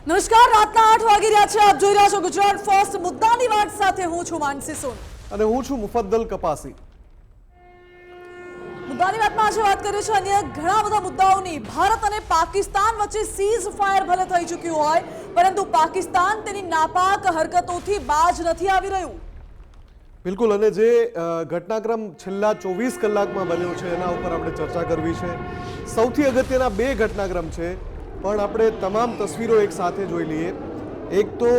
નમસ્કાર, રાતના 8 વાગી રહ્યા છે. આપ જોઈ રહ્યા છો ગુજરાત ફર્સ્ટ. મુદ્દાની વાત સાથે હું છું માનસી સોન અને હું છું મુફદ્દલ કપાસી. મુદ્દાની વાતમાં આજે વાત કરીએ છીએ અન્ય ઘણા બધા મુદ્દાઓની. ભારત અને પાકિસ્તાન વચ્ચે સીઝ ફાયર ભલે થઈ ચૂક્યું હોય, પરંતુ પાકિસ્તાન તેની નાપાક હરકતોથી બાજ નથી આવી રહ્યું. બિલકુલ. અને જે ઘટનાક્રમ છેલ્લા 24 કલાકમાં બન્યો છે એના ઉપર આપણે ચર્ચા કરવી છે. સૌથી અગત્યના બે ઘટનાક્રમ છે, પણ આપણે તમામ તસવીરો એક સાથે જોઈ લઈએ. એક તો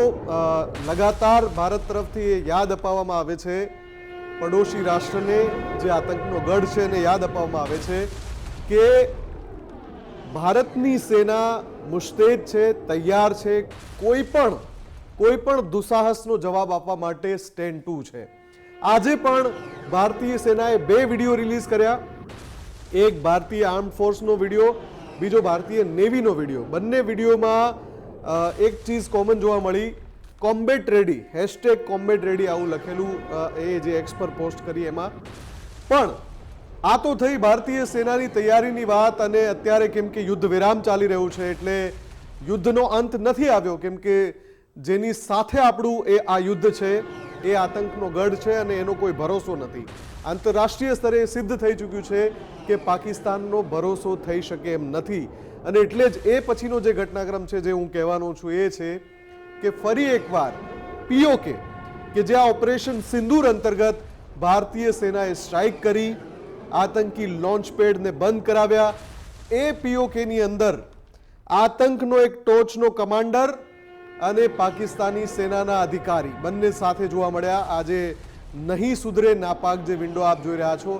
લગાતાર ભારત તરફથી યાદ અપાવવામાં આવે છે પડોશી રાષ્ટ્રને, જે આતંકનો ગઢ છે એને યાદ અપાવવામાં આવે છે કે ભારતની સેના મુસ્તેદ છે, તૈયાર છે, કોઈ પણ દુસાહસનો જવાબ આપવા માટે સ્ટેન્ડ ટુ છે. આજે પણ ભારતીય સેનાએ બે વિડીયો રિલીઝ કર્યા. એક ભારતીય આર્મ્ડ ફોર્સનો વિડીયો, બીજો ભારતીય નેવીનો વિડીયો. બંને વિડીયોમાં એક ચીજ કોમન જોવા મળી, કોમ્બેટ રેડી, #કોમ્બેટ રેડી આવું લખેલું એ જે એક્સ પર પોસ્ટ કરી એમાં. પણ આ તો થઈ ભારતીય સેનાની તૈયારીની વાત, અને અત્યારે કેમ કે યુદ્ધ વિરામ ચાલી રહ્યું છે એટલે યુદ્ધનો અંત નથી આવ્યો, કેમ કે જેની સાથે આપણું આ યુદ્ધ છે એ આતંકનો ગઢ છે અને એનો કોઈ ભરોસો નથી. આંતરરાષ્ટ્રીય સ્તરે સિદ્ધ થઈ ચૂક્યું છે કે પાકિસ્તાનનો ભરોસો થઈ શકે એમ નથી. અને એટલે જ એ પછીનો જે ઘટનાક્રમ છે જે હું કહેવાનો છું એ છે કે ફરી એકવાર POK કે જે આ ઓપરેશન સિંદૂર અંતર્ગત ભારતીય સેનાએ સ્ટ્રાઇક કરી, આતંકી લોન્ચ પેડને બંધ કરાવ્યા. એ POKની અંદર આતંકનો એક ટોચનો કમાન્ડર અને પાકિસ્તાની સેનાના અધિકારી બંને સાથે જોવા મળ્યા. આજે નહીં સુધરે નાપાક જે વિન્ડો આપ જોઈ રહ્યા છો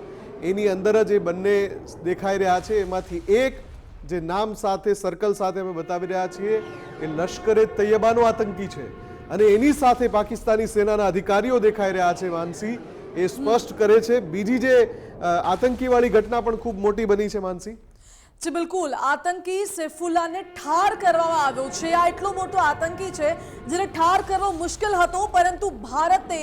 એની અંદર જ એ બંને દેખાઈ રહ્યા છે. એમાંથી એક જે નામ સાથે સર્કલ સાથે અમે બતાવી રહ્યા છીએ એ લશ્કરે તૈયબાનો આતંકી છે, અને એની સાથે પાકિસ્તાની સેનાના અધિકારીઓ દેખાઈ રહ્યા છે. માનસી, એ સ્પષ્ટ કરે છે. બીજી જે આતંકીવાળી ઘટના પણ ખૂબ મોટી બની છે માનસી. જી બિલકુલ, આતંકી સૈફુલ્લાહને ઠાર કરવામાં આવ્યો છે. આ એટલો મોટો આતંકી છે જેને ઠાર કરવો મુશ્કેલ હતો, પરંતુ ભારતે,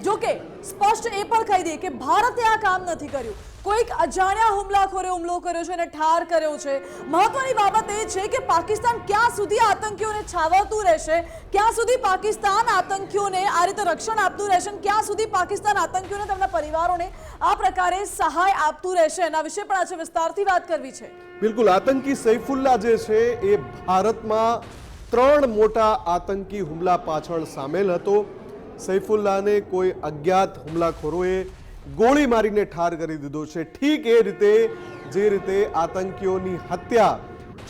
જો કે સ્પષ્ટ એ પણ કહી દે કે ભારતે આ કામ નથી કર્યું. કોઈક અજાણ્યા હુમલાખોરે હુમલો કર્યો છે અને ઠાર કર્યો છે. મહત્વની બાબત એ છે કે પાકિસ્તાન ક્યાં સુધી આતંકીઓને છાવરતું રહેશે, ક્યાં સુધી પાકિસ્તાન આતંકીઓને આ રીતે રક્ષણ આપતું રહેશે, ક્યાં સુધી પાકિસ્તાન આતંકીઓને તેમના પરિવારોને આ પ્રકારે સહાય આપતું રહેશે, એના વિશે પણ આજે વિસ્તારથી વાત કરવી છે. બિલકુલ. આતંકી સૈફુલ્લાહ જે છે એ ભારતમાં 3 મોટા આતંકી હુમલા પાછળ સામેલ હતો. સૈફુલ્લાહને કોઈ અજ્ઞાત હુમલાખોરોએ ગોળી મારીને ઠાર કરી દીધો છે. ઠીક એ રીતે જે રીતે આતંકીઓની હત્યા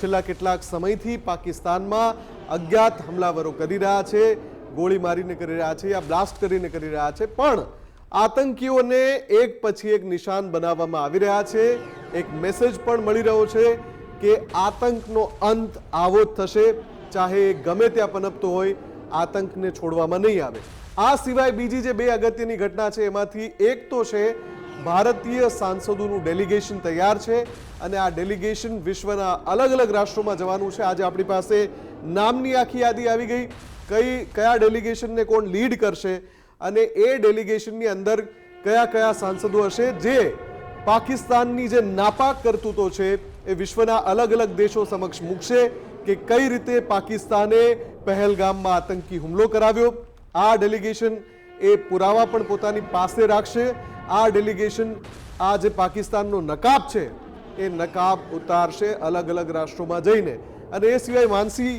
છેલ્લા કેટલાક સમયથી પાકિસ્તાનમાં અજ્ઞાત હુમલાવરો કરી રહ્યા છે, ગોળી મારીને કરી રહ્યા છે, યા બ્લાસ્ટ કરીને કરી રહ્યા છે, પણ આતંકીઓને એક પછી એક નિશાન બનાવવામાં આવી રહ્યા છે. એક મેસેજ પણ મળી રહ્યો છે કે આતંકનો અંત આવો જ થશે, ચાહે ગમે ત્યાં પનપતો હોય, આતંકને છોડવામાં નહીં આવે. આ સિવાય બીજી જે બે અગત્યની ઘટના છે એમાંથી એક તો છે ભારતીય સાંસદોનું ડેલિગેશન તૈયાર છે, અને આ ડેલિગેશન વિશ્વના અલગ અલગ રાષ્ટ્રોમાં જવાનું છે. આજે આપણી પાસે નામની આખી યાદી આવી ગઈ, કયા ડેલિગેશનને કોણ લીડ કરશે, અને એ ડેલિગેશનની અંદર કયા કયા સાંસદો હશે જે પાકિસ્તાનની જે નાપાક કરતૂતો છે એ વિશ્વના અલગ અલગ દેશો સમક્ષ મૂકશે કે કઈ રીતે પાકિસ્તાને પહેલગામમાં આતંકી હુમલો કરાવ્યો. આ ડેલિગેશન એ પુરાવા પણ પોતાની પાસે રાખશે. આ ડેલિગેશન આ જે પાકિસ્તાનનો નકાબ છે એ નકાબ ઉતારશે અલગ અલગ રાષ્ટ્રોમાં જઈને. અને એ સિવાય માનસી,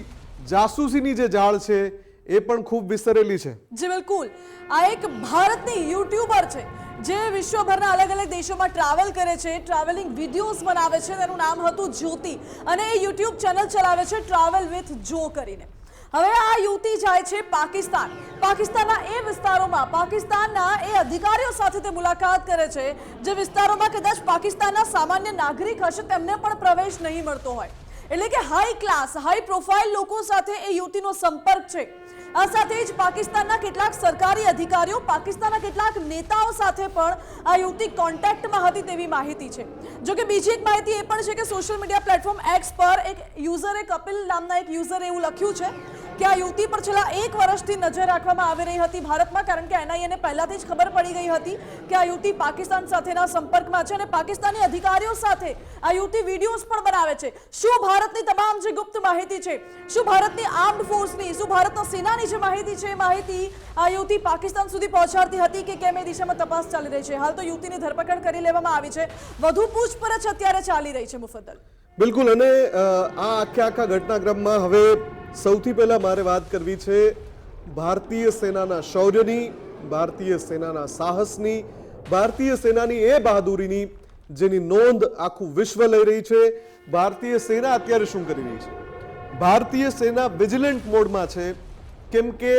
જાસૂસીની જે જાળ છે એ પણ ખૂબ વિસ્તરેલી છે. જી બિલકુલ. આ એક ભારતની યુટ્યુબર છે જે વિશ્વભરના અલગ અલગ દેશોમાં ટ્રાવેલ કરે છે, ટ્રાવેલિંગ વિડીયોઝ બનાવે છે. તેનું નામ હતું જ્યોતિ, અને એ યુટ્યુબ ચેનલ ચલાવે છે ટ્રાવેલ વિથ જો કરીને. હવે આ યુવતી જાય છે પાકિસ્તાનના એ વિસ્તારોમાં, પાકિસ્તાનના એ અધિકારીઓ સાથે તે મુલાકાત કરે છે જે વિસ્તારોમાં કદાચ પાકિસ્તાનના સામાન્ય નાગરિક હશે તેમને પણ પ્રવેશ નહીં મળતો હોય. એટલે કે હાઈ ક્લાસ, હાઈ પ્રોફાઇલ લોકો સાથે એ યુવતીનો સંપર્ક છે. આ સાથે જ પાકિસ્તાનના કેટલાક સરકારી અધિકારીઓ, પાકિસ્તાનના કેટલાક નેતાઓ સાથે પણ આ યુવતી કોન્ટેક્ટમાં હતી તેવી માહિતી છે. જો કે બીજી એક માહિતી એ પણ છે કે સોશિયલ મીડિયા પ્લેટફોર્મ એક્સ પર એક યુઝરે, કપિલ નામના એક યુઝરે એવું લખ્યું છે કે આ યુવતી પર છેલ્લા 1 વર્ષથી નજર રાખવામાં આવી રહી હતી ભારતમાં, કારણ કે NIA ને પહેલાથી જ ખબર પડી ગઈ હતી કે આ યુવતી પાકિસ્તાન સાથેના સંપર્કમાં છે અને પાકિસ્તાની અધિકારીઓ સાથે આ યુવતી વિડીયોઝ પણ બનાવે છે. શું ભારતની તમામ જે ગુપ્ત માહિતી છે, શું ભારતની આર્મ્ડ ફોર્સની, શું ભારતના સેનાની જે માહિતી છે, એ માહિતી આ યુવતી પાકિસ્તાન સુધી પહોંચાડતી હતી કે કેમ, એ દિશામાં તપાસ ચાલી રહી છે. હાલ તો યુવતીની ધરપકડ કરી લેવામાં આવી છે, વધુ પૂછપરછ અત્યારે ચાલી રહી છે. મુફદ્દલ, બિલકુલ. અને આ આખા ઘટનાક્રમમાં હવે સૌથી પહેલા મારે વાત કરવી છે ભારતીય સેનાના શૌર્યની, ભારતીય સેનાના સાહસની, ભારતીય સેનાની એ બહાદુરીની જેની નોંધ આખું વિશ્વ લઈ રહી છે. ભારતીય સેના અત્યારે શું કરી રહી છે? ભારતીય સેના વિજિલન્ટ મોડમાં છે, કેમ કે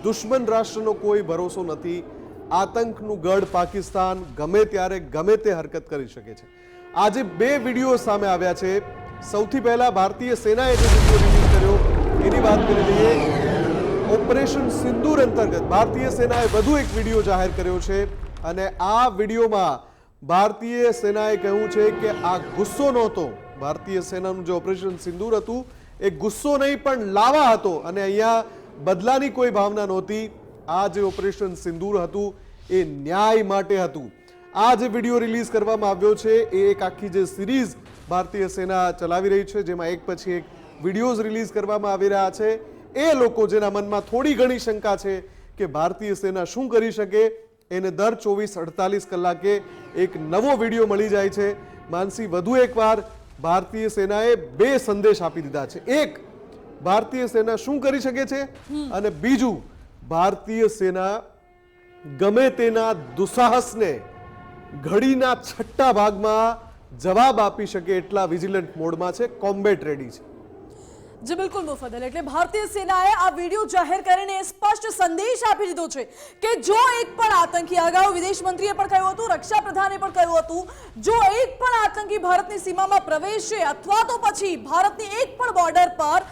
દુશ્મન રાષ્ટ્રનો કોઈ ભરોસો નથી. આતંકનું ગઢ પાકિસ્તાન ગમે ત્યારે ગમે તે હરકત કરી શકે છે. આજે 2 વિડીયો સામે આવ્યા છે. સૌથી પહેલા ભારતીય સેનાએ જે વિડીયો રિલીઝ કર્યો એની વાત કરી લઈએ. ઓપરેશન સિંદૂર અંતર્ગત ભારતીય સેનાએ વધુ એક વિડીયો જાહેર કર્યો છે અને આ વિડીયોમાં ભારતીય સેનાએ કહ્યું છે કે આ ગુસ્સો નહોતો. ભારતીય સેનાનું જે ઓપરેશન સિંદૂર હતું એ ગુસ્સો નહીં પણ લાવા હતો અને અહીંયા બદલાની કોઈ ભાવના નહોતી. આ જે ઓપરેશન સિંદૂર હતું એ ન્યાય માટે હતું. આ જે વિડીયો રિલીઝ કરવામાં આવ્યો છે એ એક આખી જે સિરીઝ ભારતીય સેના ચલાવી રહી છે, જેમાં એક પછી એક વિડીયોઝ રિલીઝ કરવામાં આવી રહ્યા છે. એ લોકો જેના મનમાં થોડી ઘણી શંકા છે કે ભારતીય સેના શું કરી શકે, એને દર 24-48 કલાકે એક નવો વિડીયો મળી જાય છે. માનસી, વધુ એકવાર ભારતીય સેનાએ 2 સંદેશ આપી દીધા છે. એક, ભારતીય સેના શું કરી શકે છે, અને બીજું, ભારતીય સેના ગમે તેના દુસાહસને ઘડીના છઠ્ઠા ભાગમાં જવાબ આપી શકે એટલા વિજિલન્ટ મોડમાં છે, કોમ્બેટ રેડી છે. જી બિલકુલ મુફદ્દલ, એટલે ભારતીય સેનાએ આ વિડીયો જાહેર કરીને સ્પષ્ટ સંદેશ આપી દીધો છે કે જો એક પણ આતંકી, અગાઉ વિદેશ મંત્રીએ પણ કહ્યું હતું, રક્ષા પ્રધાને પણ કહ્યું હતું, જો એક પણ આતંકી ભારતની સીમામાં પ્રવેશે અથવા તો પછી ભારતની એક પણ બોર્ડર પર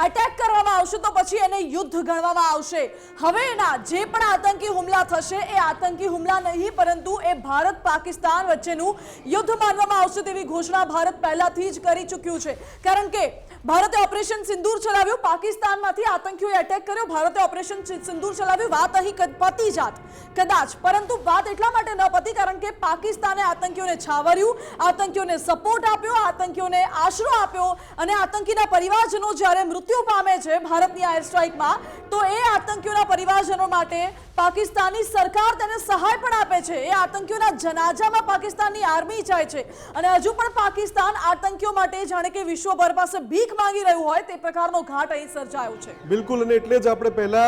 અટેક કરવામાં આવશે તો પછી એને યુદ્ધ ગણવામાં આવશે. હવેના જે પણ આતંકી હુમલા થશે એ આતંકી હુમલા નહીં પરંતુ એ ભારત પાકિસ્તાન વચ્ચેનું યુદ્ધ માનવામાં આવશે તેવી ઘોષણા ભારત પહેલાથી જ કરી ચૂક્યું છે. કારણ કે ભારતે ઓપરેશન સિંદૂર ચલાવ્યું, પાકિસ્તાનમાંથી આતંકીઓએ અટેક કર્યો, ભારતે ઓપરેશન સિંદૂર ચલાવ્યું, વાત અહીં પતી જાત કદાચ, પરંતુ વાત એટલા માટે ન પતી કારણ કે પાકિસ્તાને આતંકીઓને છાવર્યું, આતંકીઓને સપોર્ટ આપ્યો, આતંકીઓને આશરો આપ્યો અને આતંકીના પરિવારજનો જ્યારે મૃત્યુ પામે છે ભારતની આ એર સ્ટ્રાઇકમાં, તો એ આતંકીઓના પરિવારજનો માટે પાકિસ્તાની સરકાર તેને સહાય પણ આપે છે. એ આતંકીઓના જનાજામાં પાકિસ્તાનની આર્મી જાય છે અને હજુ પણ પાકિસ્તાન આતંકીઓ માટે જાણે કે વિશ્વભર પાસે ભીખ માંગી રહ્યું હોય તે પ્રકારનો ઘાટ અહીં સર્જાયો છે. બિલકુલ. અને એટલે જ આપણે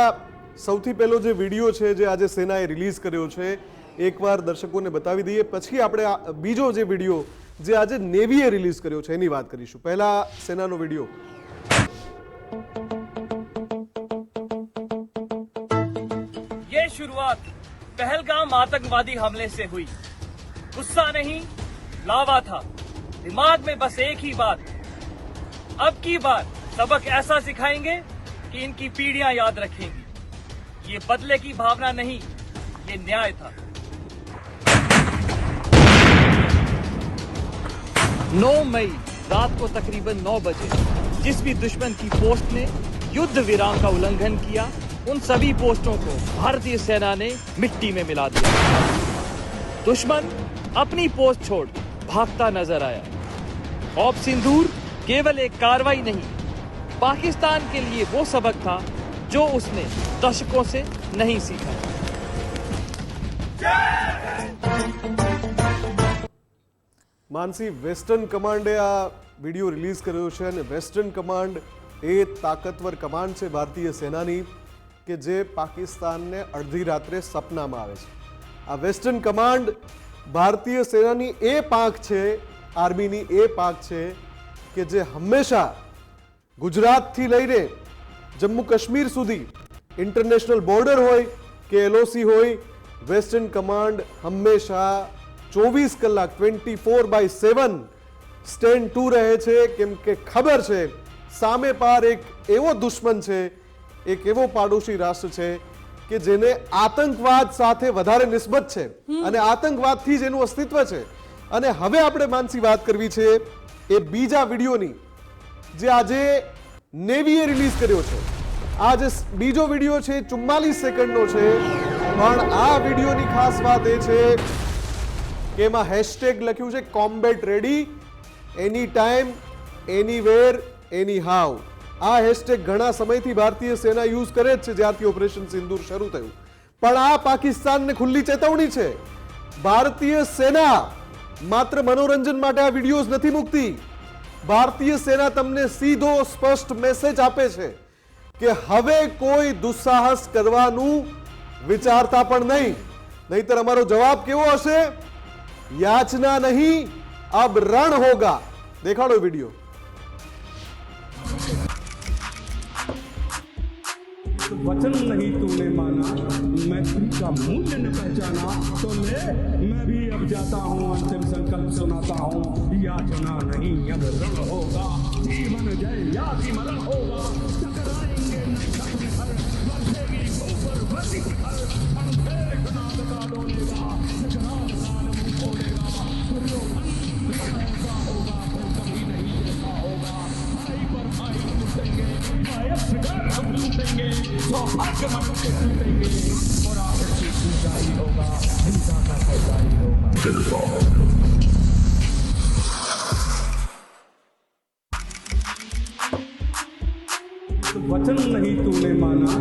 સૌથી પહેલો જે વિડીયો છે જે આજે સેનાએ રિલીઝ કર્યો છે એકવાર દર્શકોને બતાવી દઈએ, પછી આપણે બીજો જે વિડીયો જે આજે નેવીએ રિલીઝ કર્યો છે એની વાત કરીશું. પહેલા સેનાનો વિડીયો. ये शुरुआत पहलगाम आतंकवादी हमले से हुई. गुस्सा नहीं, लावा था. दिमाग में बस एक ही बात, अब की बार सबक ऐसा सिखाएंगे कि इनकी पीढ़ियां याद रखेंगी. ये बदले की भावना नहीं, ये न्याय था. 9 मई रात को तकरीबन 9 बजे जिस भी दुश्मन की पोस्ट ने युद्ध विराम का उल्लंघन किया, उन सभी पोस्टों को भारतीय सेना ने मिट्टी में मिला दिया. दुश्मन अपनी पोस्ट छोड़ भागता नजर आया. ऑप सिंदूर केवल एक कार्रवाई नहीं, पाकिस्तान के लिए वो सबक था जो उसने दशकों से नहीं सीखा. માનસી, વેસ્ટર્ન કમાન્ડે આ વિડીયો રિલીઝ કર્યો છે અને વેસ્ટર્ન કમાન્ડ એ તાકતવર કમાન્ડ છે ભારતીય સેનાની કે જે પાકિસ્તાનને અડધી રાત્રે સપનામાં આવે છે. આ વેસ્ટર્ન કમાન્ડ ભારતીય સેનાની એ પાંખ છે, આર્મીની એ પાંખ છે કે જે હંમેશા ગુજરાતથી લઈને જમ્મુ કાશ્મીર સુધી ઇન્ટરનેશનલ બોર્ડર હોય કે LOC હોય, વેસ્ટર્ન કમાન્ડ હંમેશા 24 કલાક 24/7 સ્ટેન્ડ ટુ રહે છે. કેમ કે ખબર છે સામે પાર એક એવો દુશ્મન છે, એક એવો પાડોશી રાષ્ટ્ર છે કે જેને આતંકવાદ સાથે વધારે નિસ્બત છે અને આતંકવાદથી જ એનું અસ્તિત્વ છે. અને હવે આપણે માનસી વાત કરવી છે એ બીજા વિડીયોની જે આજે નેવીએ રિલીઝ કર્યો છે. આ જે બીજો વિડીયો છે 44 સેકન્ડનો છે, પણ આ વિડીયોની ખાસ વાત એ છે કે એમાં હેશટેગ લખ્યું છે combat ready, any time, anywhere, any how. આ હેશટેગ ઘણા સમયથી ભારતીય સેના યુઝ કરે જ છે જ્યારથી ઓપરેશન સિંદૂર શરૂ થયું. પણ આ પાકિસ્તાનને ખુલ્લી ચેતવણી છે, ભારતીય સેના માત્ર મનોરંજન માટે આ વિડીયોઝ નથી મૂકતી. ભારતીય સેના તમને સીધો સ્પષ્ટ મેસેજ આપે છે કે હવે કોઈ દુસ્સાહસ કરવાનું વિચારતા પણ નહીં, નહીતર અમારો જવાબ કેવો હશે? યાચના નહીં, અબ રણ હોગા. દેખાડો વિડીયો. वचन नहीं तूने माना, मैत्री का मूल्य न पहचाना, तो ले मैं भी अब जाता हूँ, अंतिम संकल्प सुनाता हूँ, याचना नहीं अब रण होगा, जीवन जय या मरण होगा, टकराएंगे नक्षत्र हर, बरसेगी ऊपर वर्दी हर, अंधेर नाद का डोलेगा, जगरान काल मुंह खोलेगा, दुर्योधन ऐसा होगा फिर कभी नहीं देखा होगा, भाई पर भाई लूटेंगे, हम लूटेंगे, सौभाग्य मन के टूटेंगे, और आखिर की ऊंचाई होगा, हिंसा का सजाई होगा. वचन नहीं तूने माना,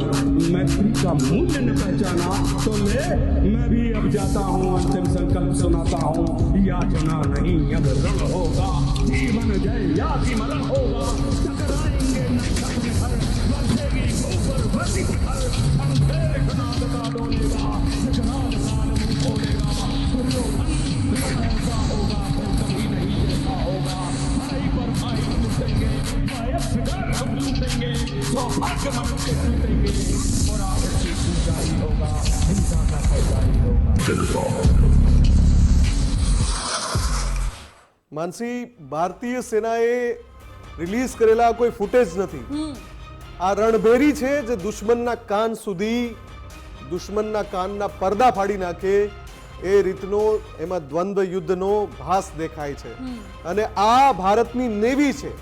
मैत्री का मूल्य न पहचाना, तो ले मैं भी अब जाता हूँ, अंतिम संकल्प सुनाता हूँ, याचना नहीं अब रण होगा, जीवन जय या मरण होगा, टकराएंगे नक्षत्र हर, बरसेगी ऊपर वर्दी हर, अंधेर नाद का डोलेगा, जगरान काल मुंह खोलेगा, दुर्योधन ऐसा होगा फिर कभी नहीं देखा होगा, भाई पर भाई लूटेंगे, हम लूटेंगे, सौभाग्य मन के टूटेंगे, और आखिर की ऊंचाई होगा, हिंसा का सजाई होगा. માનસી, ભારતીય સેનાએ રિલીઝ કરેલા કોઈ ફૂટેજ નથી. આ રણભેરી છે જે દુશ્મનના કાન સુધી, દુશ્મનના કાનના પડદા ફાડી નાખે એ રીતનો એમાં દ્વંદ્વ યુદ્ધનો ભાસ દેખાય છે. અને આ ભારતની નેવી છે.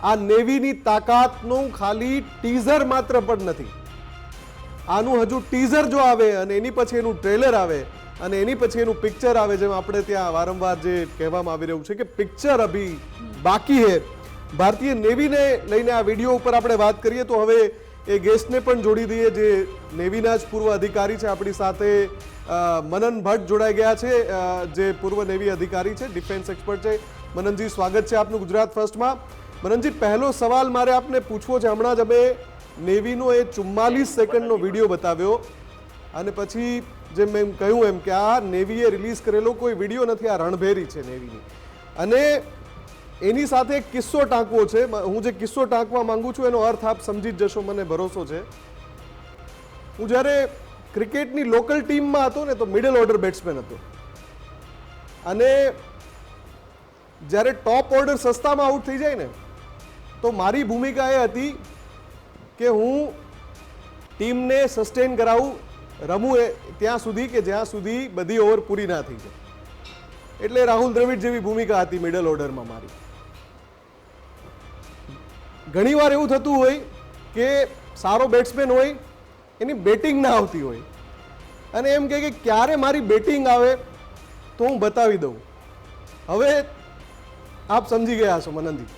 આ નેવીની તાકાતનું ખાલી ટીઝર માત્ર પણ નથી. આનું હજુ ટીઝર જો આવે અને એની પછી એનું ટ્રેલર આવે અને એની પછી એનું પિક્ચર આવે, જેમ આપણે ત્યાં વારંવાર જે કહેવામાં આવી રહ્યું છે કે પિક્ચર અભી બાકી હે. ભારતીય નેવીને લઈને આ વિડીયો ઉપર આપણે વાત કરીએ તો હવે એ ગેસ્ટને પણ જોડી દઈએ, જે નેવીના જ પૂર્વ અધિકારી છે આપણી સાથે. મનન ભટ્ટ જોડાઈ ગયા છે, જે પૂર્વ નેવી અધિકારી છે, ડિફેન્સ એક્સપર્ટ છે. મનનજી, સ્વાગત છે આપનું ગુજરાત ફર્સ્ટમાં. મનનજી, પહેલો સવાલ મારે આપને પૂછવો છે. હમણાં જ અમે નેવીનો એ 44 સેકન્ડનો વિડીયો બતાવ્યો અને પછી જેમ મેં કહ્યું એમ કે આ નેવીએ રિલીઝ કરેલો કોઈ વિડીયો નથી, આ રણભેરી છે નેવીની. અને એની સાથે એક કિસ્સો ટાંકવો છે. હું જે કિસ્સો ટાંકવા માંગુ છું એનો અર્થ આપ સમજી જ જશો, મને ભરોસો છે. હું જ્યારે ક્રિકેટની લોકલ ટીમમાં હતો ને તો મિડલ ઓર્ડર બેટ્સમેન હતો, અને જ્યારે ટોપ ઓર્ડર સસ્તામાં આઉટ થઈ જાય ને તો મારી ભૂમિકા એ હતી કે હું ટીમને સસ્ટેન કરાવું, રમું એ ત્યાં સુધી કે જ્યાં સુધી બધી ઓવર પૂરી ના થઈ જાય. એટલે રાહુલ દ્રવિડ જેવી ભૂમિકા હતી મિડલ ઓર્ડરમાં મારી. ઘણીવાર એવું થતું હોય કે સારો બેટ્સમેન હોય, એની બેટિંગ ના આવતી હોય, અને એમ કહે કે ક્યારે મારી બેટિંગ આવે તો હું બતાવી દઉં. હવે આપ સમજી ગયા છો મનનજી.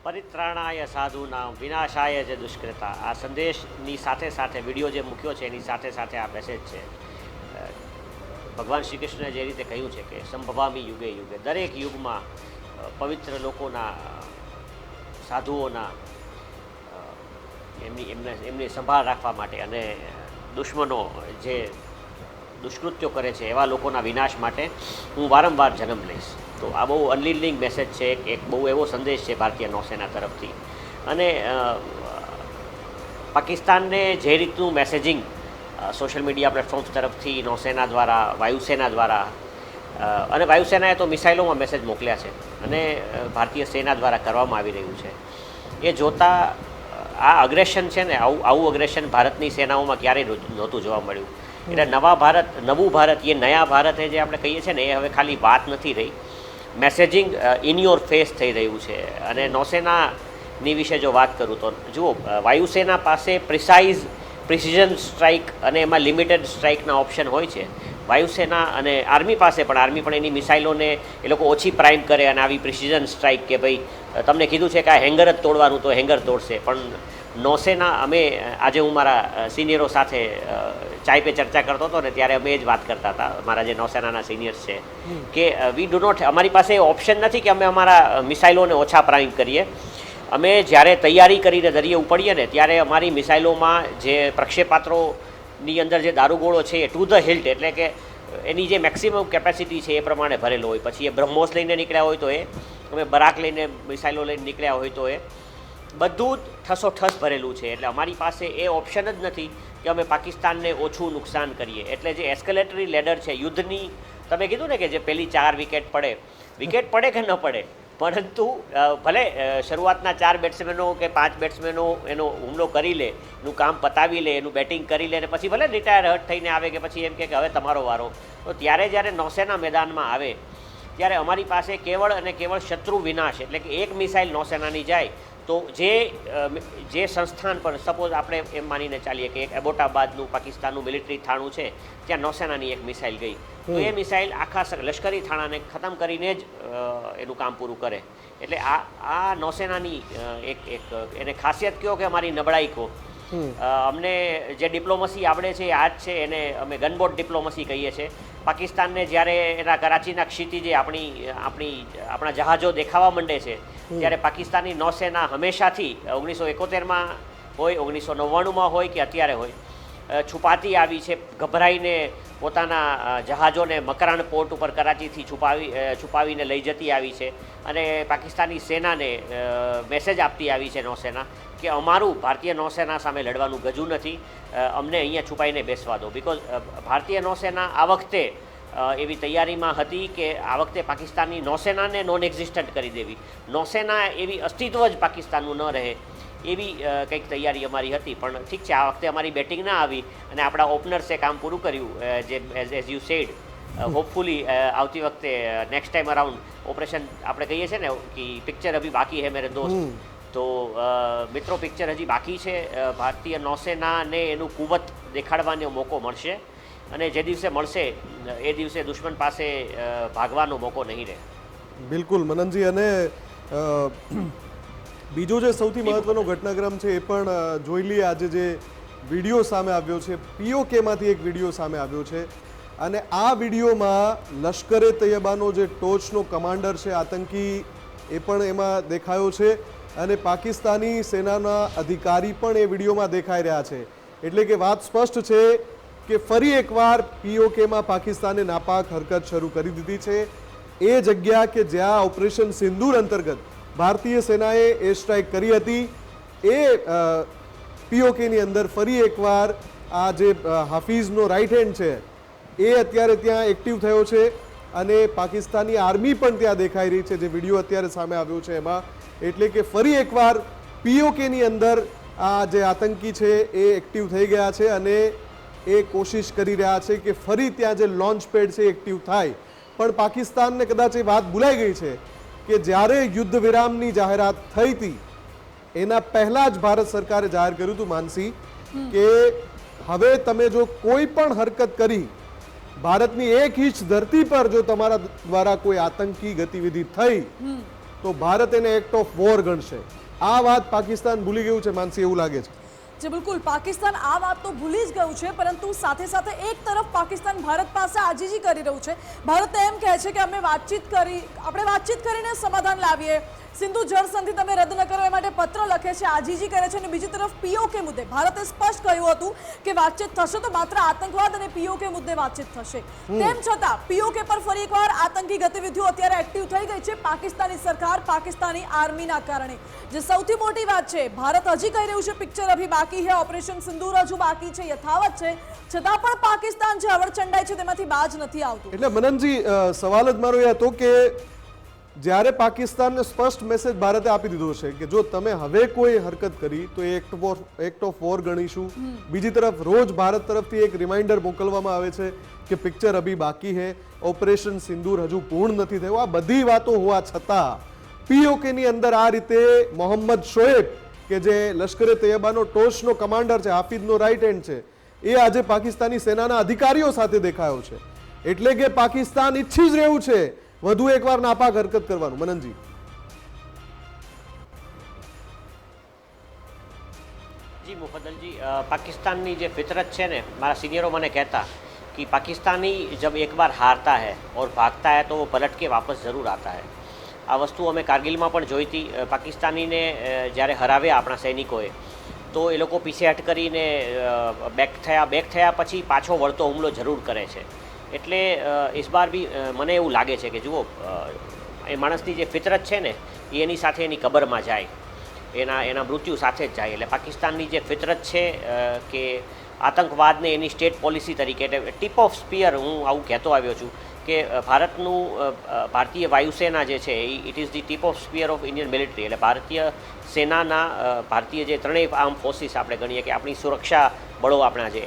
પરિત્રાણાય સાધુનામ વિનાશાય જ દુષ્કૃતા. આ સંદેશની સાથે સાથે વિડીયો જે મૂક્યો છે એની સાથે સાથે આ મેસેજ છે. ભગવાન શ્રી કૃષ્ણએ જે રીતે કહ્યું છે કે સંભવામી યુગે યુગે, દરેક યુગમાં પવિત્ર લોકોના, સાધુઓના એમની સંભાળ રાખવા માટે અને દુશ્મનો જે દુષ્કૃત્યો કરે છે એવા લોકોના વિનાશ માટે હું વારંવાર જન્મ લઈશ. તો આ બહુ અનલિલિંગ મેસેજ છે, એક બહુ એવો સંદેશ છે ભારતીય નૌસેના તરફથી. અને પાકિસ્તાનને જે રીતનું મેસેજિંગ સોશિયલ મીડિયા પ્લેટફોર્મ્સ તરફથી નૌસેના દ્વારા, વાયુસેના દ્વારા, અને વાયુસેનાએ તો મિસાઇલોમાં મેસેજ મોકલ્યા છે અને ભારતીય સેના દ્વારા કરવામાં આવી રહ્યું છે, એ જોતાં આ અગ્રેશન છે ને, આવું અગ્રેશન ભારતની સેનાઓમાં ક્યારેય નહોતું જોવા મળ્યું. એટલે નવું ભારત, એ નયા ભારત જે આપણે કહીએ છીએ ને, એ હવે ખાલી વાત નથી રહી, મેસેજિંગ ઇન યોર ફેસ થઈ રહ્યું છે. અને નૌસેનાની વિશે જો વાત કરું તો જુઓ, વાયુસેના પાસે પ્રિસિઝન સ્ટ્રાઇક અને એમાં લિમિટેડ સ્ટ્રાઇકના ઓપ્શન હોય છે. વાયુસેના અને આર્મી પાસે પણ, આર્મી પણ એની મિસાઇલોને એ લોકો ઓછી પ્રાઇમ કરે અને આવી પ્રિસિઝન સ્ટ્રાઇક કે ભાઈ તમને કીધું છે કે આ હેંગર જ તોડવાનું તો હેંગર તોડશે. પણ નૌસેના, આજે હું મારા સિનિયરો સાથે ચાય પે ચર્ચા કરતો હતો ને ત્યારે અમે એ જ વાત કરતા હતા, મારા જે નૌસેનાના સિનિયર્સ છે, કે વી ડુ નોટ, અમારી પાસે ઓપ્શન નથી કે અમે અમારા મિસાઇલોને ઓછા પ્રાઇમ કરીએ. અમે જ્યારે તૈયારી કરીને દરિયે ઉપડીએ ને ત્યારે અમારી મિસાઇલોમાં જે પ્રક્ષેપાત્રોની અંદર જે દારૂગોળો છે એ ટુ ધ હિલ્ટ, એટલે કે એની જે મેક્સિમમ કેપેસિટી છે એ પ્રમાણે ભરેલો હોય. પછી એ બ્રહ્મોસ લઈને નીકળ્યા હોય તો અમે બરાક લઈને મિસાઇલો લઈને નીકળ્યા હોય તો બધું જ ઠસોઠસ ભરેલું છે. એટલે અમારી પાસે એ ઓપ્શન જ નથી કે અમે પાકિસ્તાનને ઓછું નુકસાન કરીએ. એટલે જે એસ્કેલેટરી લેડર છે યુદ્ધની, તમે કીધું ને કે જે પહેલી 4 વિકેટ પડે કે ન પડે, પરંતુ ભલે શરૂઆતના 4 બેટ્સમેનો કે 5 બેટ્સમેનો એનો હુમલો કરી લે, એનું કામ પતાવી લે, એનું બેટિંગ કરી લે, અને પછી ભલે રિટાયર હર્ટ થઈને આવે કે પછી એમ કે હવે તમારો વારો, તો ત્યારે જ્યારે નૌસેના મેદાનમાં આવે ત્યારે અમારી પાસે કેવળ અને કેવળ શત્રુ વિનાશ, એટલે કે એક મિસાઇલ નૌસેનાની જાય તો જે સંસ્થાન પર, સપોઝ આપણે એમ માનીને ચાલીએ કે એક એબોટાબાદનું પાકિસ્તાનનું મિલિટરી થાણું છે, ત્યાં નૌસેનાની એક મિસાઇલ ગઈ, તો એ મિસાઇલ આખા લશ્કરી થાણાને ખતમ કરીને જ એનું કામ પૂરું કરે. એટલે આ નૌસેનાની એને ખાસિયત કહો કે અમારી નબળાઈ કહો. અમને જે ડિપ્લોમસી આવડે છે આ જ છે, એને અમે ગનબોટ ડિપ્લોમસી કહીએ છીએ. પાકિસ્તાનને જ્યારે એના કરાચીના ક્ષિતિજે આપણા જહાજો દેખાવા માંડે છે ત્યારે પાકિસ્તાની નૌસેના હંમેશાથી 1971માં હોય, 1999માં હોય કે અત્યારે હોય, છુપાતી આવી છે, ગભરાઈને પોતાના જહાજોને મકરાણ પોર્ટ ઉપર કરાચીથી છુપાવીને લઈ જતી આવી છે. અને પાકિસ્તાની સેનાને મેસેજ આપતી આવી છે નૌસેના કે અમારું ભારતીય નૌસેના સામે લડવાનું ગજું નથી, અમને અહીંયા છુપાઈને બેસવા દો. બિકોઝ ભારતીય નૌસેના આ વખતે એવી તૈયારીમાં હતી કે આ વખતે પાકિસ્તાનની નૌસેનાને નોન એક્ઝિસ્ટન્ટ કરી દેવી, નૌસેના એવી અસ્તિત્વ જ પાકિસ્તાનનું ન રહે, એવી કંઈક તૈયારી અમારી હતી. પણ ઠીક છે, આ વખતે અમારી બેટિંગ ના આવી અને આપણા ઓપનર્સે કામ પૂરું કર્યું. જે એઝ યુ સેડ, હોપફુલી આવતી વખતે નેક્સ્ટ ટાઈમ અરાઉન્ડ ઓપરેશન આપણે કહીએ છીએ ને કે પિક્ચર અભી બાકી હે મેરે દોસ્ત, તો મિત્રો પિક્ચર હજી બાકી છે. ભારતીય નૌસેનાને એનું કુવત દેખાડવાનો મોકો મળશે અને જે દિવસે મળશે એ દિવસે દુશ્મન પાસે ભાગવાનો મોકો નહીં રહે. બિલકુલ મનનજી. અને બીજો જે સૌથી મહત્વનો ઘટનાક્રમ છે એ પણ જોઈ લઈએ. આજે જે વિડીયો સામે આવ્યો છે, POKમાંથી એક વિડીયો સામે આવ્યો છે, અને આ વિડીયોમાં લશ્કરે તૈયબાનો જે ટોચનો કમાન્ડર છે, આતંકી, એ પણ એમાં દેખાયો છે અને પાકિસ્તાની સેનાના અધિકારી પણ એ વિડીયોમાં દેખાઈ રહ્યા છે. એટલે કે વાત સ્પષ્ટ છે કે ફરી એકવાર POKમાં પાકિસ્તાને નાપાક હરકત શરૂ કરી દીધી છે. એ જગ્યા કે જ્યાં ઓપરેશન સિંદૂર અંતર્ગત ભારતીય સેનાએ એર સ્ટ્રાઇક કરી હતી, એ POKની અંદર ફરી એકવાર આ જે હાફિઝનો રાઇટ હેન્ડ છે એ અત્યારે ત્યાં એક્ટિવ થયો છે અને પાકિસ્તાની આર્મી પણ ત્યાં દેખાઈ રહી છે, જે વિડીયો અત્યારે સામે આવ્યો છે એમાં. એટલે કે ફરી એકવાર POKની અંદર આ જે આતંકી છે એ એક્ટિવ થઈ ગયા છે અને એ કોશિશ કરી રહ્યા છે કે ફરી ત્યાં જે લોન્ચ પેડ છે એક્ટિવ થાય. પણ પાકિસ્તાનને કદાચ એ વાત ભૂલાઈ ગઈ છે કે જ્યારે યુદ્ધ વિરામની જાહેરાત થઈ હતી એના પહેલાં જ ભારત સરકારે જાહેર કર્યું હતું, માનસી, કે હવે તમે જો કોઈ પણ હરકત કરી, ભારતની 1 ઇંચ ધરતી પર જો તમારા દ્વારા કોઈ આતંકી ગતિવિધિ થઈ તો ભારત એને એક્ટ ઓફ વોર ગણશે. આ વાત પાકિસ્તાન ભૂલી ગયું છે, માનસી, એવું લાગે છે. જે બિલકુલ પાકિસ્તાન આ વાત તો ભૂલી જ ગયું છે, પરંતુ સાથે સાથે એક તરફ પાકિસ્તાન ભારત પાસે આજીજી કરી રહ્યું છે. ભારત એમ કહે છે કે આપણે વાતચીત કરીને સમાધાન લાવીએ, સિંધુ જળ સંધિ તમે રદ ન કરો એ માટે પત્ર લખે છે, આજીજી કરે છે. અને બીજી તરફ POK મુદ્દે ભારતે સ્પષ્ટ કહ્યું હતું કે વાતચીત થશે તો માત્ર આતંકવાદ અને POK મુદ્દે વાતચીત થશે. તેમ છતાં POK પર ફરી એકવાર આતંકી ગતિવિધિઓ અત્યારે એક્ટિવ થઈ ગઈ છે પાકિસ્તાની સરકાર, પાકિસ્તાની આર્મીના કારણે. જે સૌથી મોટી વાત છે, ભારત હજી કહી રહ્યું છે પિક્ચર અભી બાકી है, ઓપરેશન સિંદૂર હજુ બાકી છે, યથાવત છે, છતાં પણ પાકિસ્તાન જે અવળચંડાઈ છે તેમાંથી બાજ નથી આવતું. એટલે મનનજી, સવાલ જ મારો એ હતો કે જ્યારે પાકિસ્તાનને સ્પષ્ટ મેસેજ ભારતે આપી દીધો છે કે જો તમે હવે કોઈ હરકત કરી તો એ એક્ટ ઓફ વોર ગણીશું. બીજી તરફ રોજ ભારત તરફથી એક રિમાઇન્ડર મોકલવામાં આવે છે કે પિક્ચર અભી બાકી હે, ઓપરેશન સિંદૂર હજુ પૂર્ણ નથી થયું. આ બધી વાતો હોવા છતાં પીઓકેની અંદર આ રીતે મોહમ્મદ શોએબ કે જે લશ્કરે તૈયબાનો ટોચનો કમાન્ડર છે, હાફિઝનો રાઇટ હેન્ડ છે, એ આજે પાકિસ્તાની સેનાના અધિકારીઓ સાથે દેખાયો છે. એટલે કે પાકિસ્તાન ઈચ્છી જ રહ્યું છે વધુ એકવાર નાપાક હરકત કરવાનું. મનનજી, જી મુફદ્દલજી, पाकिस्तान જે फितरत છે ને, મારા સિનિયરો મને કહેતા कि पाकिस्तानी जब एक बार हारता है और भागता है तो वो पलट के वापस ज़रूर आता है. આ વસ્તુ અમે કારગિલમાં પણ જોઈ હતી. પાકિસ્તાનીને જ્યારે હરાવ્યા આપણા સૈનિકોએ તો એ લોકો પીછેહટ કરીને બેક થયા પછી પાછો વળતો હુમલો જરૂર કરે છે. એટલે ઇસ બાર બી મને એવું લાગે છે કે જુઓ, એ માણસની જે ફિતરત છે ને એ એની સાથે એની કબરમાં જાય, એના મૃત્યુ સાથે જ જાય. એટલે પાકિસ્તાનની જે ફિતરત છે કે આતંકવાદને એની સ્ટેટ પોલિસી તરીકે, એટલે ટીપ ઓફ સ્પિયર, હું આવું કહેતો આવ્યો છું કે ભારતીય વાયુસેના જે છે it is the tip of spear of Indian military. એટલે ભારતીય સેનાના, ભારતીય જે ત્રણેય આર્મ ફોર્સિસ આપણે ગણીએ કે આપણી સુરક્ષા બળો આપણા છે,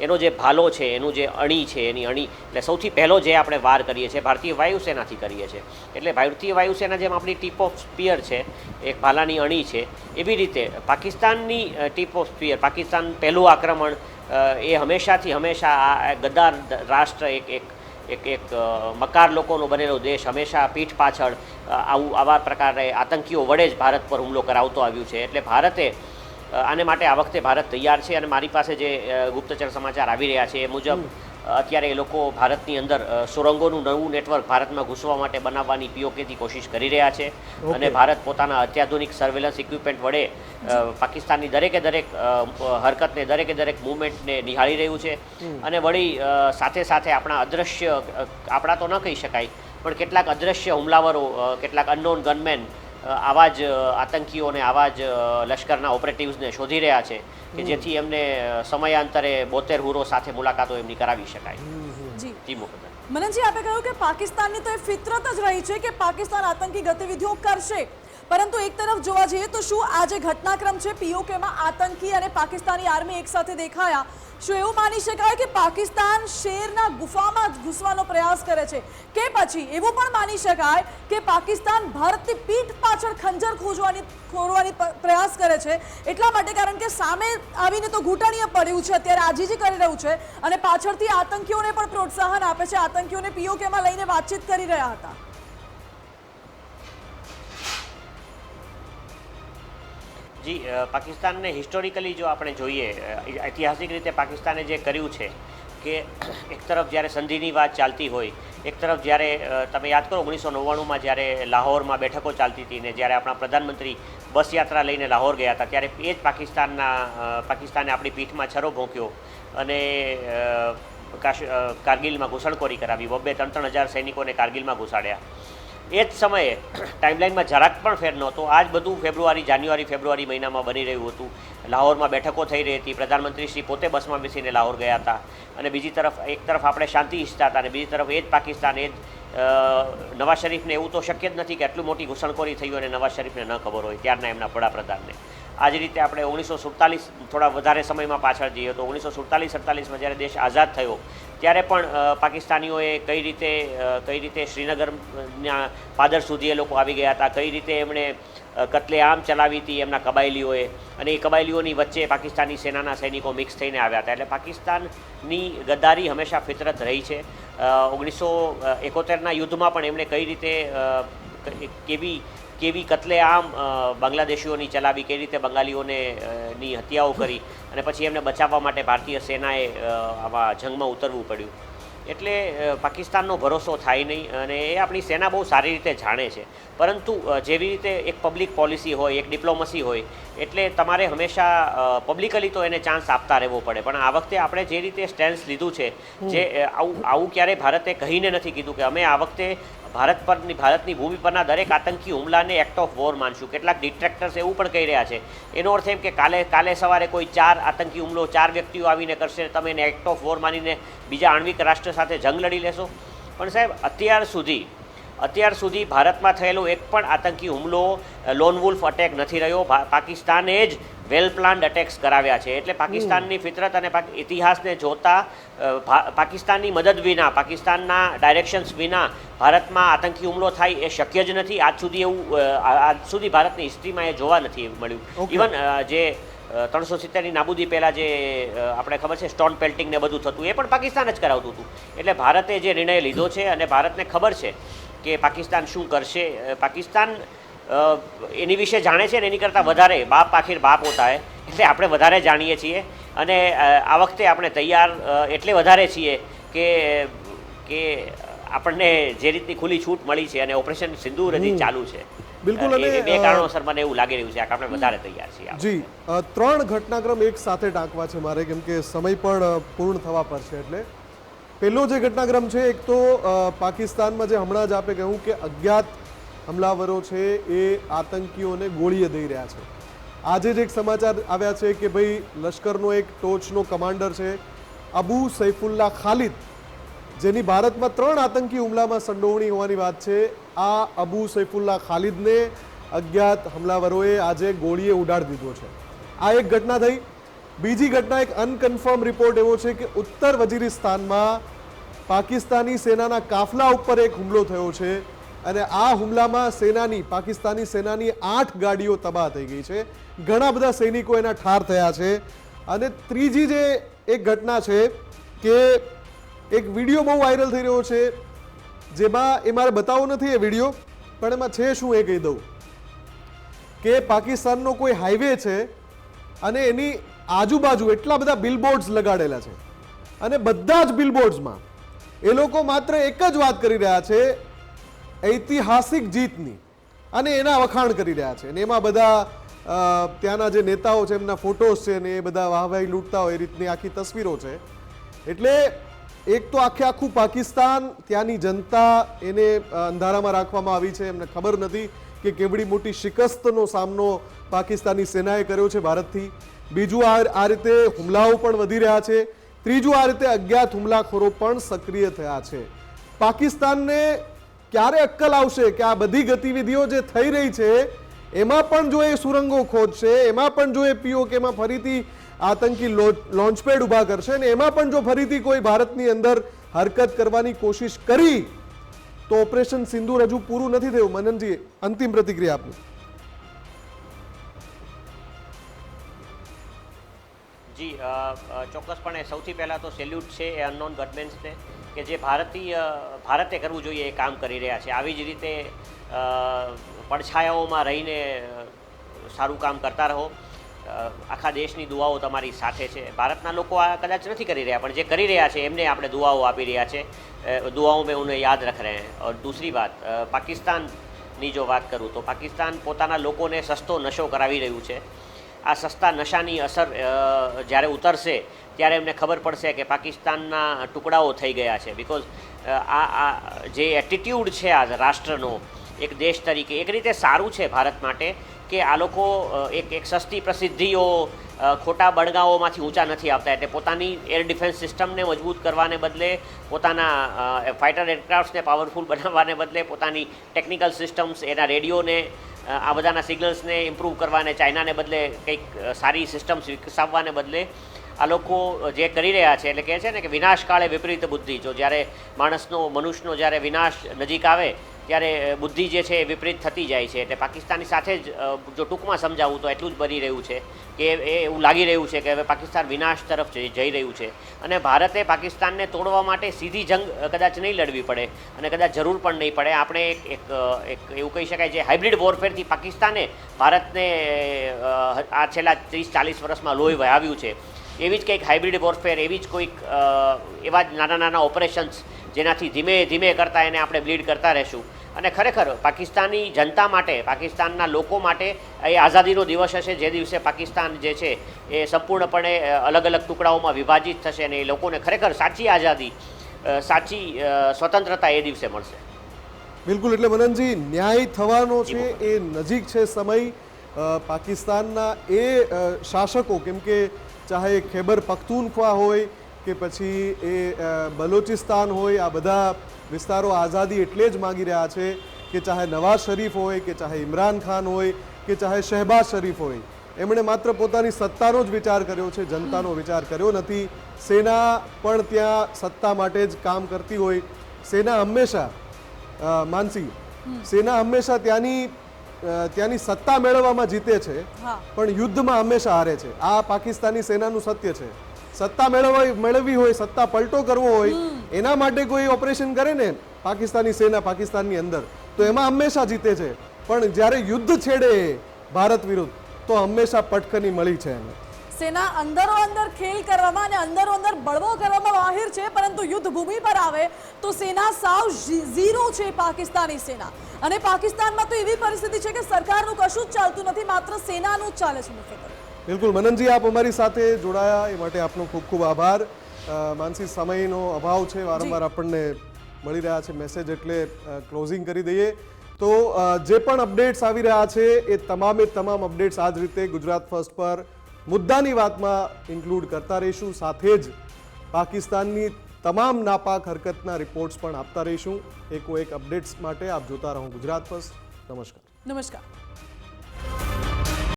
એનો જે ભાલો છે, એનું જે અણી છે, એની અણી, એટલે સૌથી પહેલો જે આપણે વાર કરીએ છીએ ભારતીય વાયુસેનાથી કરીએ છીએ. એટલે ભારતીય વાયુસેના જેમ આપણી ટીપ ઓફ સ્પિયર છે, એક ભાલાની અણી છે, એવી રીતે પાકિસ્તાનની ટીપ ઓફ સ્પિયર, પાકિસ્તાન પહેલું આક્રમણ એ હંમેશા આ ગદ્દાર રાષ્ટ્ર, એક મકાર લોકોનો બનેલો દેશ, હંમેશા પીઠ પાછળ આવા પ્રકારે આતંકીઓ વડે જ ભારત પર હુમલો કરાવતો આવ્યું છે. એટલે ભારતે આને માટે આ વખતે ભારત તૈયાર છે. અને મારી પાસે જે ગુપ્તચર સમાચાર આવી રહ્યા છે એ મુજબ અત્યારે એ લોકો ભારતની અંદર સુરંગોનું નવું નેટવર્ક ભારતમાં ઘૂસવા માટે બનાવવાની પીઓકેથી કોશિશ કરી રહ્યા છે. અને ભારત પોતાના અત્યાધુનિક સર્વેલન્સ ઇક્વિપમેન્ટ વડે પાકિસ્તાનની દરેકે દરેક હરકતને, દરેકે દરેક મૂવમેન્ટને નિહાળી રહ્યું છે. અને વળી સાથે સાથે આપણા અદૃશ્ય, આપણા તો ન કહી શકાય પણ કેટલાક અદૃશ્ય હુમલાવરો, કેટલાક અનનોન ગનમેન આવા જ આતંકીઓને, આવા જ લશ્કરના ઓપરેટિવ્સને શોધી રહ્યા છે કે જેથી એમને સમયાંતરે 72 હુરો સાથે મુલાકાતો એમની કરાવી શકાય. જી મુફદ્દલ. મનનજી, આપે કહ્યું કે પાકિસ્તાનની તો એ ફિતરત જ રહી છે કે પાકિસ્તાન આતંકી ગતિવિધિઓ કરશે, પરંતુ એક તરફ જોવા જઈએ તો શું આ જે ઘટનાક્રમ છે પીઓકેમાં આતંકી અને પાકિસ્તાની આર્મી એક સાથે દેખાયા, શું એવું માની શકાય કે પાકિસ્તાન શેરના ગુફામાં જ ઘૂસવાનો પ્રયાસ કરે છે, કે પછી એવું પણ માની શકાય કે પાકિસ્તાન ભારતની પીઠ પાછળ ખંજર ખોરવાની પ્રયાસ કરે છે એટલા માટે કારણ કે સામે આવીને તો ઘૂંટણીએ પડ્યું છે, અત્યારે આજીજી કરી રહ્યું છે અને પાછળથી આતંકીઓને પણ પ્રોત્સાહન આપે છે, આતંકીઓને પીઓકેમાં લઈને વાતચીત કરી રહ્યા હતા? જી, પાકિસ્તાનને હિસ્ટોરિકલી જો આપણે જોઈએ, ઐતિહાસિક રીતે પાકિસ્તાને જે કર્યું છે કે એક તરફ જ્યારે સંધિની વાત ચાલતી હોય, એક તરફ જ્યારે તમે યાદ કરો 1999માં જ્યારે લાહોરમાં બેઠકો ચાલતી હતી ને જ્યારે આપણા પ્રધાનમંત્રી બસ યાત્રા લઈને લાહોર ગયા હતા, ત્યારે એ જ પાકિસ્તાને આપણી પીઠમાં છરો ભોંક્યો અને કારગિલમાં ઘૂસણખોરી કરાવી. 2-3 હજાર સૈનિકોને કારગિલમાં ઘુસાડ્યા. એ જ સમયે ટાઈમલાઇનમાં જરાક પણ ફેર નહોતો. આ જ બધું જાન્યુઆરી ફેબ્રુઆરી મહિનામાં બની રહ્યું હતું. લાહોરમાં બેઠકો થઈ રહી હતી, પ્રધાનમંત્રી શ્રી પોતે બસમાં બેસીને લાહોર ગયા હતા અને બીજી તરફ એક તરફ આપણે શાંતિ ઈચ્છતા હતા અને બીજી તરફ એ જ પાકિસ્તાન, એ જ નવાઝ શરીફને એવું તો શક્ય જ નથી કે આટલું મોટી ઘૂસણખોરી થઈ હોય અને નવાઝ શરીફને ન ખબર હોય, ત્યારના એમના વડાપ્રધાનને. આ જ રીતે આપણે 1947 થોડા વધારે સમયમાં પાછળ જઈએ તો 1947-48માં જ્યારે દેશ આઝાદ થયો ત્યારે પણ પાકિસ્તાનીઓએ કઈ રીતે શ્રીનગરના પાદર સુધી એ લોકો આવી ગયા હતા, કઈ રીતે એમણે કત્લેઆમ ચલાવી હતી એમના કબાયલીઓએ, અને એ કબાયલીઓની વચ્ચે પાકિસ્તાની સેનાના સૈનિકો મિક્સ થઈને આવ્યા હતા. એટલે પાકિસ્તાનની ગદ્દારી હંમેશા ફિતરત રહી છે. 1971ના યુદ્ધમાં પણ એમણે કઈ રીતે કેવી કત્લેઆમ બાંગ્લાદેશીઓની ચલાવી, કઈ રીતે બંગાળીઓની હત્યાઓ કરી અને પછી એમને બચાવવા માટે ભારતીય સેનાએ આવા જંગમાં ઉતરવું પડ્યું. એટલે પાકિસ્તાનનો ભરોસો થાય નહીં અને એ આપણી સેના બહુ સારી રીતે જાણે છે. પરંતુ જેવી રીતે એક પબ્લિક પોલિસી હોય, એક ડિપ્લોમસી હોય, એટલે તમારે હંમેશા પબ્લિકલી તો એને ચાન્સ આપતા રહેવો પડે. પણ આ વખતે આપણે જે રીતે સ્ટેન્સ લીધું છે, જે આવું ક્યારેય ભારતે કહીને નથી કીધું કે અમે આ વખતે ભારતની ભૂમિ પરના દરેક આતંકી હુમલાને એક્ટ ઓફ વોર માનશું. કેટલાક ડિટ્રેક્ટર્સ એવું પણ કહી રહ્યા છે. એનો અર્થ એમ કે કાલે સવારે કોઈ 4 આતંકી હુમલો 4 વ્યક્તિઓ આવીને કરશે, તમે એને એક્ટ ઓફ વોર માનીને બીજા આણ્વિક રાષ્ટ્ર સાથે જંગ લડી લેશો. પણ સાહેબ, અત્યાર સુધી અત્યાર સુધી ભારતમાં થયેલો એક પણ આતંકી હુમલો લોન વુલ્ફ અટેક નથી રહ્યો. પાકિસ્તાને જ વેલ પ્લાન્ડ અટેક્સ કરાવ્યા છે. એટલે પાકિસ્તાનની ફિતરત અને ઇતિહાસને જોતા પાકિસ્તાનની મદદ વિના, પાકિસ્તાનના ડાયરેક્શન્સ વિના ભારતમાં આતંકી હુમલો થાય એ શક્ય જ નથી. આજ સુધી ભારતની હિસ્ટ્રીમાં એ જોવા નથી મળ્યું. ઇવન જે 370ની નાબૂદી પહેલાં જે આપણે ખબર છે સ્ટોન પેલ્ટિંગ ને બધું થતું, એ પણ પાકિસ્તાન જ કરાવતું હતું. એટલે ભારતે જે નિર્ણય લીધો છે અને ભારતને ખબર છે કે પાકિસ્તાન શું કરશે, પાકિસ્તાન એની વિશે જાણે છે ને એની કરતાં વધારે બાપ આખિર બાપ હોતા હે, એટલે આપણે વધારે જાણીએ છીએ. અને આ વખતે આપણે તૈયાર એટલે વધારે છીએ કે આપણને જે રીતની ખુલ્લી છૂટ મળી છે અને ઓપરેશન સિંદૂર હજી ચાલુ છે. બિલકુલ. અને બે કારણોસર મને એવું લાગી રહ્યું છે કે આપણે વધારે તૈયાર છીએ. જી, 3 ઘટનાક્રમ એક સાથે ટાંકવા છે મારે, કેમ કે સમય પણ પૂર્ણ થવા પર છે. એટલે પહેલો જે ઘટનાક્રમ છે, એક તો પાકિસ્તાનમાં જે હમણાં જ આપે કહ્યું કે અજ્ઞાત હુમલાવરો છે એ આતંકીઓને ગોળીએ દઈ રહ્યા છે. આજે જ એક સમાચાર આવ્યા છે કે ભાઈ લશ્કરનો એક ટોચનો કમાન્ડર છે અબુ સૈફુલ્લા ખાલિદ, જેની ભારતમાં 3 આતંકી હુમલામાં સંડોવણી હોવાની વાત છે. આ અબુ સૈફુલ્લા ખાલિદને અજ્ઞાત હુમલાવરોએ આજે ગોળીએ ઉડાડી દીધો છે. આ એક ઘટના થઈ. બીજી ઘટના, એક અનકન્ફર્મ રિપોર્ટ એવો છે કે ઉત્તર વજીરિસ્તાનમાં પાકિસ્તાની સેનાના કાફલા ઉપર એક હુમલો થયો છે અને આ હુમલામાં પાકિસ્તાની સેનાની 8 ગાડીઓ તબાહ થઈ ગઈ છે. ઘણા બધા સૈનિકો એના ઠાર થયા છે. અને ત્રીજી જે એક ઘટના છે કે એક વિડીયો બહુ વાયરલ થઈ રહ્યો છે, જેમાં એ મારે બતાવવો નથી એ વિડીયો, પણ એમાં છે શું એ કહી દઉં કે પાકિસ્તાનનો કોઈ હાઈવે છે અને એની આજુબાજુ એટલા બધા બિલબોર્ડ્સ લગાડેલા છે અને બધા જ બિલબોર્ડ્સમાં એ લોકો માત્ર એક જ વાત કરી રહ્યા છે, ઐતિહાસિક જીતની, અને એના વખાણ કરી રહ્યા છે. અને એમાં બધા ત્યાંના જે નેતાઓ છે એમના ફોટોસ છે ને એ બધા વાહવાહી લૂંટતા હોય એ રીતની આખી તસવીરો છે. એટલે એક તો આખું પાકિસ્તાન, ત્યાંની જનતા, એને અંધારામાં રાખવામાં આવી છે. એમને ખબર નથી કે કેવડી મોટી શિકસ્તનો સામનો પાકિસ્તાની સેનાએ કર્યો છે ભારતથી. બીજું, આ રીતે હુમલાઓ પણ વધી રહ્યા છે. ત્રીજું, આ રીતે અજ્ઞાત હુમલાખોરો પણ સક્રિય થયા છે. પાકિસ્તાનને ક્યારે અક્કલ આવશે કે આ બધી ગતિવિધિઓ જે થઈ રહી છે એમાં પણ જો એ સુરંગો ખોદશે, એમાં પણ જો એ પીઓકેમાં ફરીથી આતંકી લોન્ચપેડ ઊભા કરશે ને એમાં પણ જો ફરીથી કોઈ ભારતની અંદર હરકત કરવાની કોશિશ કરી તો ઓપરેશન સિંદૂર હજુ પૂરું નથી થયું. મનનજી, અંતિમ પ્રતિક્રિયા આપની. જી, ચોક્કસપણે સૌથી પહેલાં તો સેલ્યુટ છે એ અનનોન ગવર્મેન્ટ્સને કે જે ભારતે કરવું જોઈએ એ કામ કરી રહ્યા છે. આવી જ રીતે પડછાયાઓમાં રહીને સારું કામ કરતા રહો. આખા દેશની દુઆઓ તમારી સાથે છે. ભારતના લોકો આ કદાચ નથી કરી રહ્યા, પણ જે કરી રહ્યા છે એમને આપણે દુઆઓ આપી રહ્યા છે. દુઆઓ મેં ઉन्हें યાદ રખ રહે हैं. और दूसरी बात, પાકિસ્તાનની જો વાત કરું તો પાકિસ્તાન પોતાના લોકોને સસ્તો નશો કરાવી રહ્યું છે. આ સસ્તા નશાની અસર જ્યારે ઉતરશે ત્યારે એમને ખબર પડશે કે પાકિસ્તાનના ટુકડાઓ થઈ ગયા છે. બિકોઝ આ જે એટીટ્યૂડ છે આ રાષ્ટ્રનો એક દેશ તરીકે, એક રીતે સારું છે ભારત માટે કે આ લોકો એક સસ્તી પ્રસિદ્ધિઓ, ખોટા બળગાઓમાંથી ઊંચા નથી આવતા. એટલે પોતાની એર ડિફેન્સ સિસ્ટમને મજબૂત કરવાને બદલે, પોતાના ફાઇટર એરક્રાફ્ટ્સને પાવરફુલ બનાવવાને બદલે, પોતાની ટેકનિકલ સિસ્ટમ્સ, એના રેડિયોને, આ બધાના સિગ્નલ્સને ઇમ્પ્રૂવ કરવાને, ચાઇનાને બદલે કંઈક સારી સિસ્ટમ્સ વિકસાવવાને બદલે આ લોકો જે કરી રહ્યા છે, એટલે કહે છે ને કે વિનાશકાળે વિપરીત બુદ્ધિ. જો જ્યારે મનુષ્યનો જ્યારે વિનાશ નજીક આવે ત્યારે બુદ્ધિ જે છે એ વિપરીત થતી જાય છે. એટલે પાકિસ્તાનની સાથે જ જો ટૂંકમાં સમજાવું તો એટલું જ બની રહ્યું છે કે એવું લાગી રહ્યું છે કે હવે પાકિસ્તાન વિનાશ તરફ જઈ રહ્યું છે. અને ભારતે પાકિસ્તાનને તોડવા માટે સીધી જંગ કદાચ નહીં લડવી પડે અને કદાચ જરૂર પણ નહીં પડે. આપણે એક એવું કહી શકાય જે હાઇબ્રિડ વોરફેરથી પાકિસ્તાને ભારતને આ છેલ્લા 30-40 વર્ષમાં લોહી વહાવ્યું છે, એવી જ કંઈક હાઇબ્રિડ વોરફેર, એવી જ કોઈક એવા જ નાના ઓપરેશન્સ જેનાથી ધીમે ધીમે કરતાં એને આપણે બ્લીડ કરતા રહેશું. અને ખરેખર પાકિસ્તાની જનતા માટે, પાકિસ્તાનના લોકો માટે એ આઝાદીનો દિવસ હશે જે દિવસે પાકિસ્તાન જે છે એ સંપૂર્ણપણે અલગ અલગ ટુકડાઓમાં વિભાજિત થશે અને એ લોકોને ખરેખર સાચી આઝાદી, સાચી સ્વતંત્રતા એ દિવસે મળશે. બિલકુલ. એટલે મનનજી, ન્યાય થવાનો છે એ નજીક છે સમય. પાકિસ્તાનના એ શાસકો, કેમ કે ચાહે ખૈબર પખ્તૂનખ્વા હોય કે પછી એ બલોચિસ્તાન હોય, આ બધા વિસ્તારો આઝાદી એટલે જ માગી રહ્યા છે કે ચાહે નવાઝ શરીફ હોય કે ચાહે ઇમરાન ખાન હોય કે ચાહે શહેબાઝ શરીફ હોય, એમણે માત્ર પોતાની સત્તાનો જ વિચાર કર્યો છે, જનતાનો વિચાર કર્યો નથી. સેના પણ ત્યાં સત્તા માટે જ કામ કરતી હોય. સેના હંમેશા માનસી, સેના હંમેશા ત્યાંની સત્તા મેળવવામાં જીતે છે, પણ યુદ્ધમાં હંમેશા હારે છે. આ પાકિસ્તાની સેનાનું સત્ય છે. સત્તા મેળવવી હોય, સત્તા પલટો કરવો હોય, એના માટે કોઈ ઓપરેશન કરે ને પાકિસ્તાની સેના પાકિસ્તાનની અંદર, તો એમાં હંમેશા જીતે છે. પણ જ્યારે યુદ્ધ છેડે ભારત વિરુદ્ધ, તો હંમેશા પટકની મળી છે એને. સેના અંદરો અંદર ખેલ કરવામાં અને અંદરો અંદર બળવો કરવામાં માહિર છે, પરંતુ યુદ્ધ ભૂમિ પર આવે તો સેના સાવ ઝીરો છે પાકિસ્તાની સેના. અને પાકિસ્તાનમાં તો એવી પરિસ્થિતિ છે કે સરકારનું કશું જ ચાલતું નથી, માત્ર સેનાનું જ ચાલે છે. મુખ્યત્વે બિલકુલ મનનજી, આપ અમારી સાથે જોડાયા એ માટે આપનો ખૂબ ખૂબ આભાર. માનસી, સમયનો અભાવ છે, વારંવાર આપણને મળી રહ્યા છે મેસેજ, એટલે ક્લોઝિંગ કરી દઈએ. તો જે પણ અપડેટ્સ આવી રહ્યા છે એ તમામ અપડેટ્સ આ જ રીતે ગુજરાત ફર્સ્ટ પર મુદ્દાની વાતમાં ઇન્ક્લુડ કરતા રહીશું. સાથે જ પાકિસ્તાનની તમામ નાપાક હરકતના રિપોર્ટ્સ પણ આપતા રહીશું. એક અપડેટ્સ માટે આપ જોતા રહો ગુજરાત ફર્સ્ટ. નમસ્કાર. નમસ્કાર.